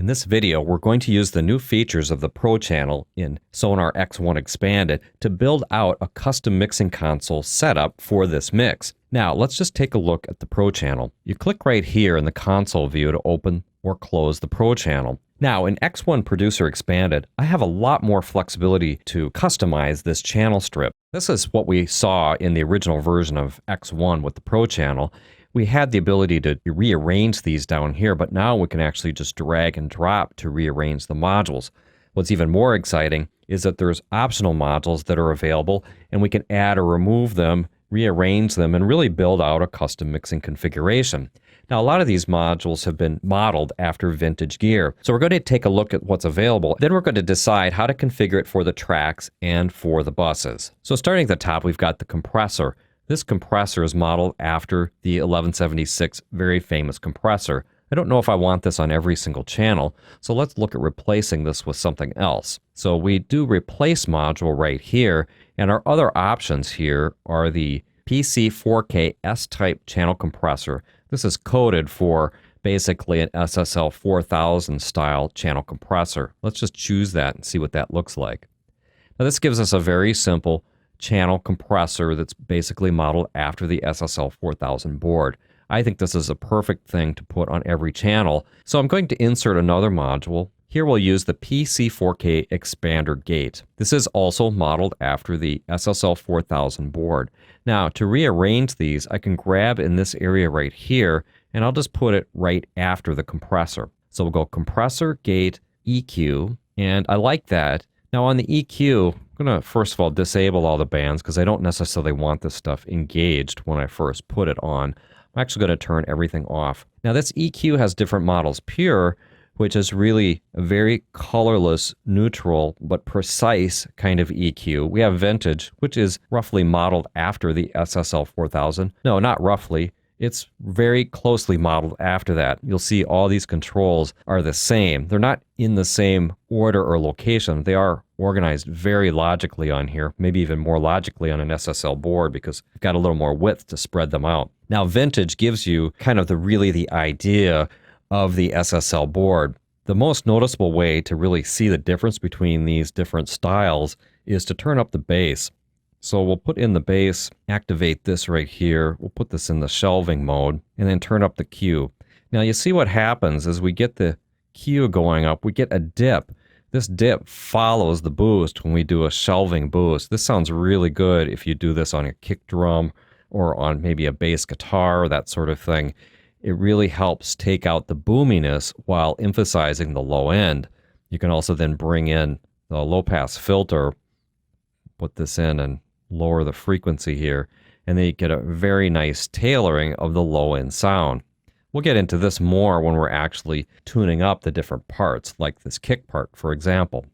In this video, we're going to use the new features of the Pro channel in SONAR X1 Expanded to build out a custom mixing console setup for this mix. Now, let's just take a look at the Pro channel. You click right here in the console view to open or close the Pro channel. Now, in X1 Producer Expanded, I have a lot more flexibility to customize this channel strip. This is what we saw in the original version of X1 with the Pro channel. We had the ability to rearrange these down here, but now we can actually just drag and drop to rearrange the modules. What's even more exciting is that there's optional modules that are available, and we can add or remove them, rearrange them, and really build out a custom mixing configuration. Now, a lot of these modules have been modeled after vintage gear. So we're going to take a look at what's available. Then we're going to decide how to configure it for the tracks and for the buses. So starting at the top, we've got the compressor. This compressor is modeled after the 1176 very famous compressor. I don't know if I want this on every single channel, so let's look at replacing this with something else. So we do replace module right here, and our other options here are the PC4K S-type channel compressor. This is coded for basically an SSL 4000 style channel compressor. Let's just choose that and see what that looks like. Now this gives us a very simple channel compressor that's basically modeled after the SSL 4000 board. I think this is a perfect thing to put on every channel. So I'm going to insert another module. Here we'll use the PC4K expander gate. This is also modeled after the SSL 4000 board. Now to rearrange these, I can grab in this area right here, and I'll just put it right after the compressor. So we'll go compressor, gate, EQ, and I like that. Now on the EQ, I'm going to first of all disable all the bands because I don't necessarily want this stuff engaged when I first put it on. I'm actually going to turn everything off. Now this EQ has different models. Pure, which is really a very colorless, neutral, but precise kind of EQ. We have Vintage, which is roughly modeled after the SSL 4000. No, not roughly. It's very closely modeled after that. You'll see all these controls are the same. They're not in the same order or location. They are organized very logically on here, maybe even more logically on an SSL board because you've got a little more width to spread them out. Now, Vintage gives you kind of the idea of the SSL board. The most noticeable way to really see the difference between these different styles is to turn up the bass. So we'll put in the bass, activate this right here. We'll put this in the shelving mode and then turn up the Q. Now you see what happens is we get the Q going up, we get a dip. This dip follows the boost when we do a shelving boost. This sounds really good if you do this on a kick drum or on maybe a bass guitar or that sort of thing. It really helps take out the boominess while emphasizing the low end. You can also then bring in the low pass filter, put this in and lower the frequency here, and then you get a very nice tailoring of the low end sound. We'll get into this more when we're actually tuning up the different parts, like this kick part, for example.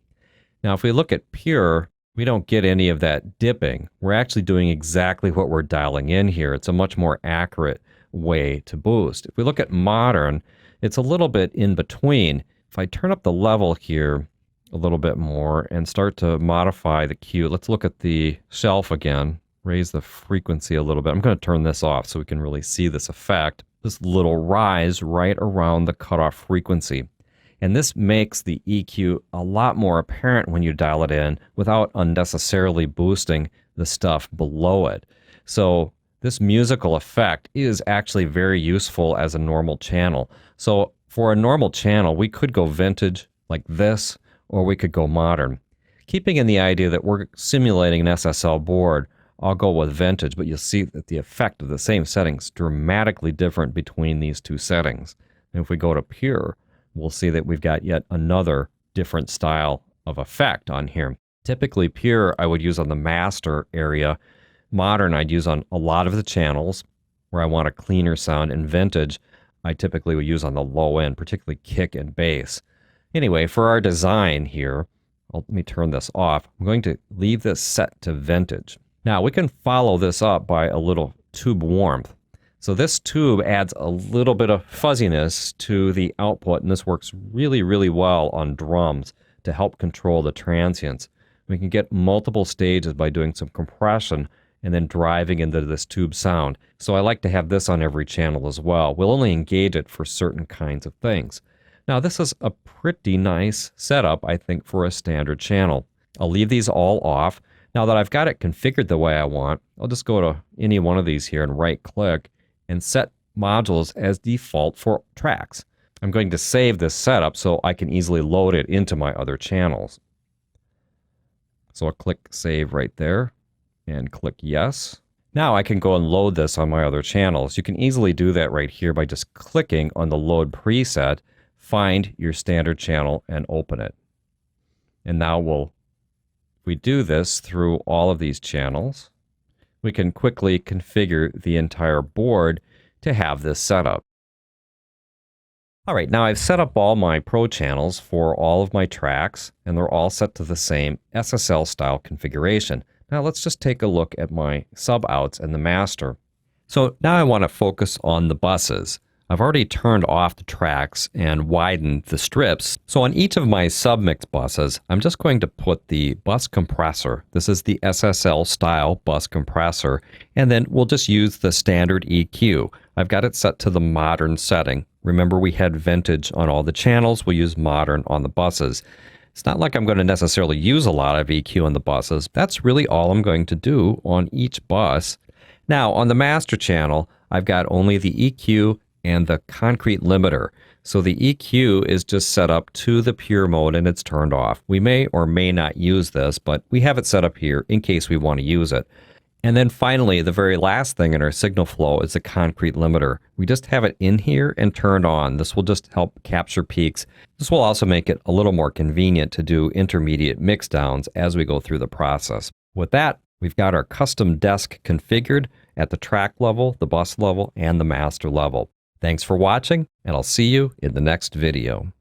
Now, if we look at pure, we don't get any of that dipping. We're actually doing exactly what we're dialing in here. It's a much more accurate way to boost. If we look at modern, it's a little bit in between. If I turn up the level here a little bit more and start to modify the Q. Let's look at the shelf again, raise the frequency a little bit. I'm going to turn this off so we can really see this effect. This little rise right around the cutoff frequency. And this makes the EQ a lot more apparent when you dial it in without unnecessarily boosting the stuff below it. So this musical effect is actually very useful as a normal channel. So for a normal channel, we could go vintage like this, or we could go modern. Keeping in the idea that we're simulating an SSL board, I'll go with vintage, but you'll see that the effect of the same settings is dramatically different between these two settings. And if we go to pure, we'll see that we've got yet another different style of effect on here. Typically pure I would use on the master area. Modern I'd use on a lot of the channels where I want a cleaner sound, and vintage I typically would use on the low end, particularly kick and bass. Anyway, for our design here, let me turn this off. I'm going to leave this set to vintage. Now we can follow this up by a little tube warmth. So this tube adds a little bit of fuzziness to the output, and this works really, really well on drums to help control the transients. We can get multiple stages by doing some compression and then driving into this tube sound. So I like to have this on every channel as well. We'll only engage it for certain kinds of things. Now this is a pretty nice setup, I think, for a standard channel. I'll leave these all off. Now that I've got it configured the way I want, I'll just go to any one of these here and right click and set modules as default for tracks. I'm going to save this setup so I can easily load it into my other channels. So I'll click save right there and click yes. Now I can go and load this on my other channels. You can easily do that right here by just clicking on the load preset, find your standard channel and open it. And now if we do this through all of these channels, we can quickly configure the entire board to have this set up. All right, now I've set up all my Pro channels for all of my tracks, and they're all set to the same SSL style configuration. Now let's just take a look at my sub-outs and the master. So now I want to focus on the buses. I've already turned off the tracks and widened the strips. So on each of my submix buses, I'm just going to put the bus compressor. This is the SSL style bus compressor. And then we'll just use the standard EQ. I've got it set to the modern setting. Remember, we had vintage on all the channels. We'll use modern on the buses. It's not like I'm going to necessarily use a lot of EQ on the buses. That's really all I'm going to do on each bus. Now on the master channel, I've got only the EQ and the concrete limiter. So the EQ is just set up to the pure mode and it's turned off. We may or may not use this, but we have it set up here in case we want to use it. And then finally, the very last thing in our signal flow is the concrete limiter. We just have it in here and turned on. This will just help capture peaks. This will also make it a little more convenient to do intermediate mix downs as we go through the process. With that, we've got our custom desk configured at the track level, the bus level, and the master level. Thanks for watching, and I'll see you in the next video.